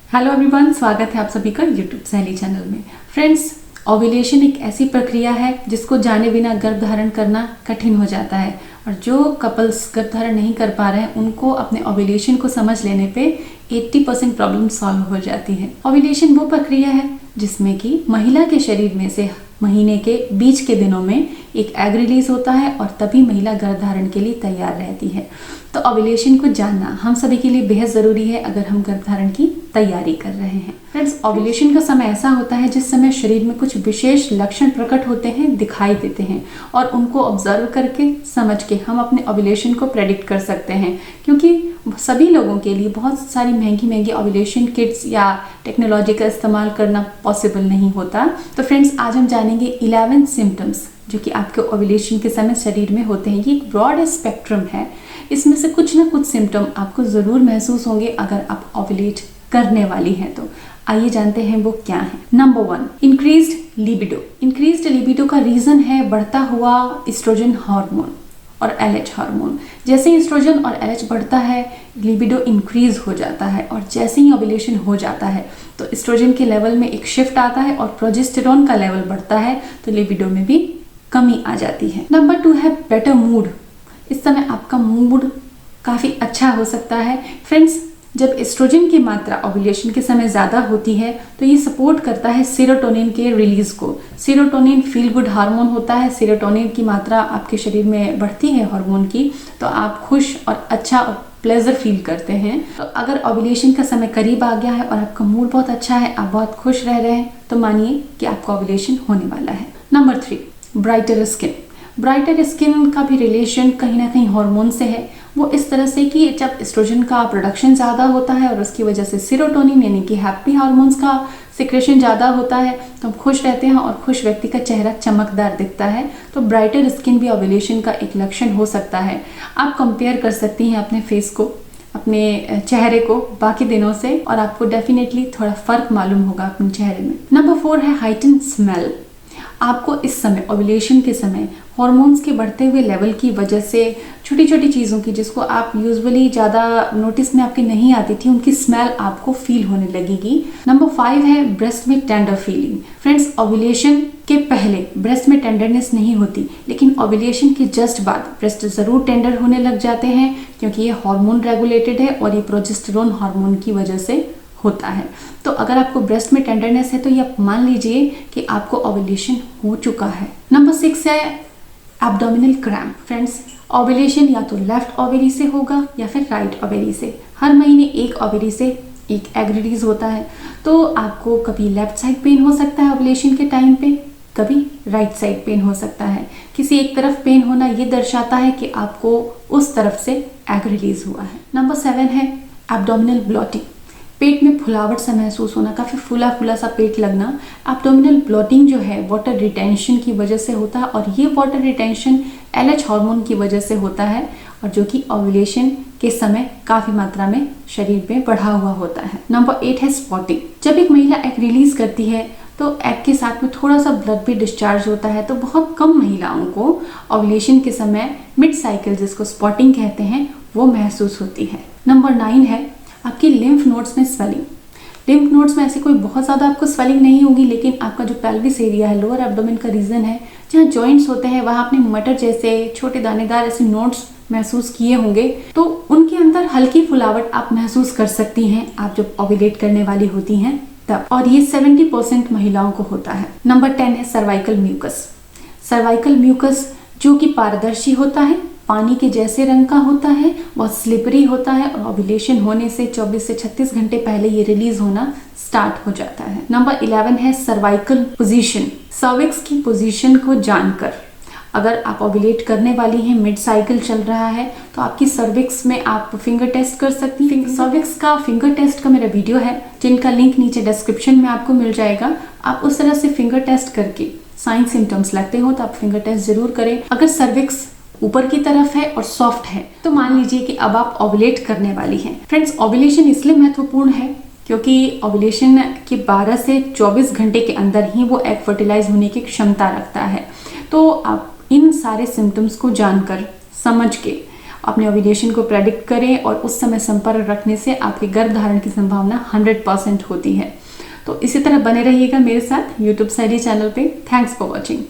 Hello everyone, स्वागत है आप सभी का यूट्यूब सहेली चैनल में। फ्रेंड्स, ओव्यूलेशन एक ऐसी प्रक्रिया है जिसको जाने बिना गर्भ धारण करना कठिन हो जाता है और जो कपल्स गर्भ धारण नहीं कर पा रहे हैं उनको अपने ओव्यूलेशन को समझ लेने पे 80% प्रॉब्लम सॉल्व हो जाती है। ओव्यूलेशन वो प्रक्रिया है जिसमें कि महिला के शरीर में से महीने के बीच के दिनों में एक एग रिलीज होता है और तभी महिला गर्भ धारण के लिए तैयार रहती है। तो ओव्यूलेशन को जानना हम सभी के लिए बेहद ज़रूरी है अगर हम गर्भ धारण की तैयारी कर रहे हैं। फ्रेंड्स, ओव्यूलेशन का समय ऐसा होता है जिस समय शरीर में कुछ विशेष लक्षण प्रकट होते हैं, दिखाई देते हैं और उनको ऑब्जर्व करके समझ के हम अपने ओव्यूलेशन को प्रेडिक्ट कर सकते हैं, क्योंकि सभी लोगों के लिए बहुत सारी महंगी ओव्यूलेशन किट्स या टेक्नोलॉजी का इस्तेमाल करना पॉसिबल नहीं होता। तो फ्रेंड्स, आज हम जानेंगे 11 सिम्टम्स जो कि आपके ओव्यूलेशन के समय शरीर में होते हैं। ये एक ब्रॉड स्पेक्ट्रम है, इसमें से कुछ ना कुछ सिम्टम आपको ज़रूर महसूस होंगे अगर आप ओव्यूलेट करने वाली हैं। तो आइए जानते हैं वो क्या है। Number 1, increased libido. Increased libido का रीज़न है बढ़ता हुआ एस्ट्रोजन हार्मोन और एलएच हार्मोन। जैसे ही एस्ट्रोजन और एलएच बढ़ता है, लिबिडो इंक्रीज हो जाता है और जैसे ही ओव्यूलेशन हो जाता है तो एस्ट्रोजन के लेवल में एक शिफ्ट आता है और प्रोजेस्टेरॉन का लेवल बढ़ता है, तो लिबिडो में भी कमी आ जाती है। नंबर 2 है बेटर मूड। इस समय आपका मूड काफ़ी अच्छा हो सकता है। फ्रेंड्स, जब एस्ट्रोजन की मात्रा ओव्यूलेशन के समय ज़्यादा होती है तो ये सपोर्ट करता है सेरोटोनिन के रिलीज को। सेरोटोनिन फील गुड हार्मोन होता है। सेरोटोनिन की मात्रा आपके शरीर में बढ़ती है हार्मोन की, तो आप खुश और अच्छा और प्लेजर फील करते हैं। तो अगर ओव्यूलेशन का समय करीब आ गया है और आपका मूड बहुत अच्छा है, आप बहुत खुश रह रहे हैं, तो मानिए कि आपका ओव्यूलेशन होने वाला है। Number 3, brighter skin. Brighter skin का भी रिलेशन कहीं ना कहीं हार्मोन से है। वो इस तरह से कि जब एस्ट्रोजन का प्रोडक्शन ज़्यादा होता है और उसकी वजह से सेरोटोनिन यानी कि हैप्पी हार्मोन्स का सिक्रेशन ज़्यादा होता है तो हम खुश रहते हैं और खुश व्यक्ति का चेहरा चमकदार दिखता है। तो ब्राइटर स्किन भी ओव्यूलेशन का एक लक्षण हो सकता है। आप कंपेयर कर सकती हैं अपने फेस को, अपने चेहरे को बाकी दिनों से, और आपको डेफिनेटली थोड़ा फर्क मालूम होगा अपने चेहरे में। नंबर 4 है हाइटन स्मेल। आपको इस समय ओव्यूलेशन के समय हॉर्मोन्स के बढ़ते हुए लेवल की वजह से छोटी छोटी चीज़ों की जिसको आप यूजुअली ज़्यादा नोटिस में आपके नहीं आती थी, उनकी स्मेल आपको फील होने लगेगी। नंबर 5 है ब्रेस्ट में टेंडर फीलिंग। फ्रेंड्स, ओव्यूलेशन के पहले ब्रेस्ट में टेंडरनेस नहीं होती, लेकिन ओव्यूलेशन के जस्ट बाद ब्रेस्ट ज़रूर टेंडर होने लग जाते हैं, क्योंकि ये हार्मोन रेगुलेटेड है और ये प्रोजेस्टेरॉन हार्मोन की वजह से होता है। तो अगर आपको ब्रेस्ट में टेंडरनेस है तो ये आप मान लीजिए कि आपको ओव्यूलेशन हो चुका है। नंबर 6 है एब्डोमिनल क्रैम्प। फ्रेंड्स, ओव्यूलेशन या तो लेफ्ट ओवेरी से होगा या फिर राइट ओवेरी से। हर महीने एक ओवेरी से एक एग रिलीज होता है, तो आपको कभी लेफ्ट साइड पेन हो सकता है ओव्यूलेशन के टाइम पे, कभी राइट साइड पेन हो सकता है। किसी एक तरफ पेन होना ये दर्शाता है कि आपको उस तरफ से एग रिलीज हुआ है। नंबर 7 है एब्डोमिनल ब्लॉटिंग। पेट में फुलावट सा महसूस होना, काफ़ी फूला फूला सा पेट लगना। एब्डोमिनल ब्लॉटिंग जो है वाटर रिटेंशन की वजह से होता है और ये वाटर रिटेंशन एलएच हार्मोन की वजह से होता है और जो कि ओव्यूलेशन के समय काफ़ी मात्रा में शरीर में बढ़ा हुआ होता है। नंबर 8 है स्पॉटिंग। जब एक महिला एग रिलीज करती है तो एग के साथ में थोड़ा सा ब्लड भी डिस्चार्ज होता है, तो बहुत कम महिलाओं को ओव्यूलेशन के समय मिड साइकिल, जिसको स्पॉटिंग कहते हैं, वो महसूस होती है। नंबर 9 है आपकी लिम्फ नोड्स में स्वेलिंग। लिम्फ नोड्स में ऐसी कोई बहुत ज़्यादा आपको स्वेलिंग नहीं होगी, लेकिन आपका जो पेल्विस एरिया है, लोअर एब्डोमेन का रीजन है, जहाँ जॉइंट्स होते हैं, वहाँ आपने मटर जैसे छोटे दानेदार ऐसे नोड्स महसूस किए होंगे, तो उनके अंदर हल्की फुलावट आप महसूस कर सकती हैं आप जब ओव्यूलेट करने वाली होती हैं तब, और ये 70% महिलाओं को होता है। नंबर 10 है सर्वाइकल म्यूकस। सर्वाइकल म्यूकस जो कि पारदर्शी होता है, पानी के जैसे रंग का होता है, बहुत स्लिपरी होता है और ओव्यूलेशन होने से 24 से 36 घंटे पहले ये रिलीज होना स्टार्ट हो जाता है। नंबर 11 है सर्वाइकल पोजीशन। सर्विक्स की पोजीशन को जानकर अगर आप ओव्यूलेट करने वाली हैं, मिड साइकिल चल रहा है, तो आपकी सर्विक्स में आप फिंगर टेस्ट कर सकती हैं। सर्विक्स का फिंगर टेस्ट का मेरा वीडियो है, जिनका लिंक नीचे डिस्क्रिप्शन में आपको मिल जाएगा। आप उस तरह से फिंगर टेस्ट करके साइन सिम्टम्स लगते हो तो आप फिंगर टेस्ट जरूर करें। अगर सर्विक्स ऊपर की तरफ है और सॉफ्ट है तो मान लीजिए कि अब आप ओव्यूलेट करने वाली हैं। फ्रेंड्स, ओव्यूलेशन इसलिए महत्वपूर्ण है क्योंकि ओव्यूलेशन के 12 से 24 घंटे के अंदर ही वो एग फर्टिलाइज होने की क्षमता रखता है। तो आप इन सारे सिम्टम्स को जानकर समझ के अपने ओव्यूलेशन को प्रेडिक्ट करें और उस समय संपर्क रखने से आपके गर्भधारण की संभावना 100% होती है। तो इसी तरह बने रहिएगा मेरे साथ यूट्यूब शैली चैनल पे। Thanks for watching.